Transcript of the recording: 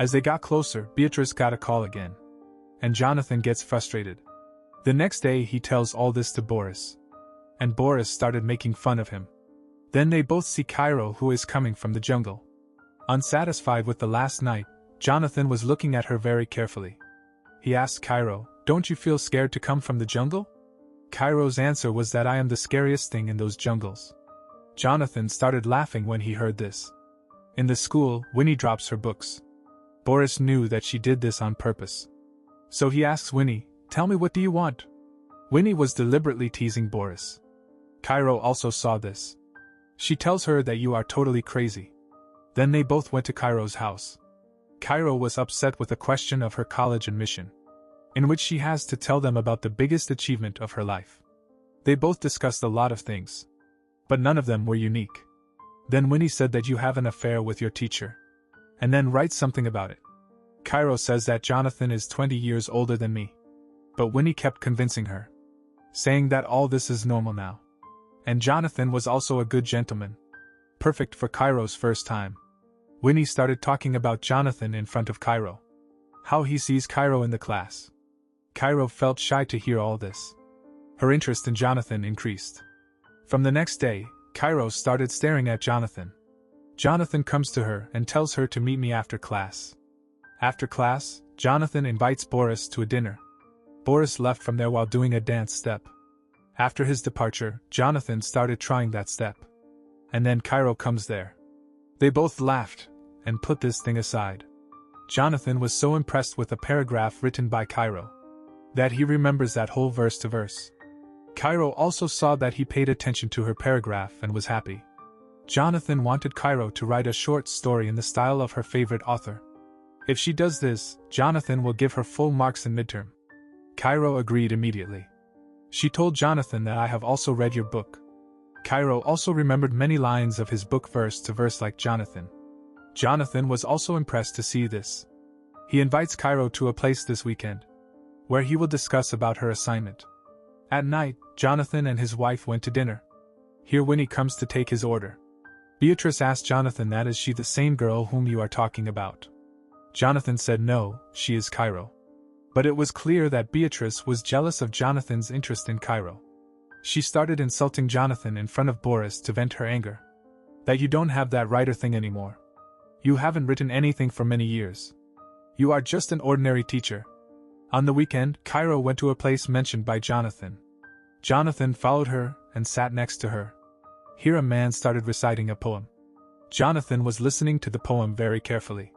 As they got closer, Beatrice got a call again. And Jonathan gets frustrated. The next day he tells all this to Boris. And Boris started making fun of him. Then they both see Cairo, who is coming from the jungle. Unsatisfied with the last night, Jonathan was looking at her very carefully. He asked Cairo, "Don't you feel scared to come from the jungle?" Cairo's answer was that I am the scariest thing in those jungles. Jonathan started laughing when he heard this. In the school, Winnie drops her books. Boris knew that she did this on purpose. So he asks Winnie, "Tell me, what do you want?" Winnie was deliberately teasing Boris. Cairo also saw this. She tells her that you are totally crazy. Then they both went to Cairo's house. Cairo was upset with the question of her college admission, in which she has to tell them about the biggest achievement of her life. They both discussed a lot of things, but none of them were unique. Then Winnie said that you have an affair with your teacher, and then write something about it. Cairo says that Jonathan is 20 years older than me. But Winnie kept convincing her, saying that all this is normal now. And Jonathan was also a good gentleman. Perfect for Cairo's first time. Winnie started talking about Jonathan in front of Cairo. How he sees Cairo in the class. Cairo felt shy to hear all this. Her interest in Jonathan increased. From the next day, Cairo started staring at Jonathan. Jonathan comes to her and tells her to meet me after class. After class, Jonathan invites Boris to a dinner. Boris left from there while doing a dance step. After his departure, Jonathan started trying that step. And then Cairo comes there. They both laughed and put this thing aside. Jonathan was so impressed with a paragraph written by Cairo that he remembers that whole verse to verse. Cairo also saw that he paid attention to her paragraph and was happy. Jonathan wanted Cairo to write a short story in the style of her favorite author. If she does this, Jonathan will give her full marks in midterm. Cairo agreed immediately. She told Jonathan that I have also read your book. Cairo also remembered many lines of his book verse to verse like Jonathan. Jonathan was also impressed to see this. He invites Cairo to a place this weekend, where he will discuss about her assignment. At night, Jonathan and his wife went to dinner. Here Winnie comes to take his order. Beatrice asked Jonathan, that is she the same girl whom you are talking about? Jonathan said no, she is Cairo. But it was clear that Beatrice was jealous of Jonathan's interest in Cairo. She started insulting Jonathan in front of Boris to vent her anger. That you don't have that writer thing anymore. You haven't written anything for many years. You are just an ordinary teacher. On the weekend, Cairo went to a place mentioned by Jonathan. Jonathan followed her and sat next to her. Here a man started reciting a poem. Jonathan was listening to the poem very carefully.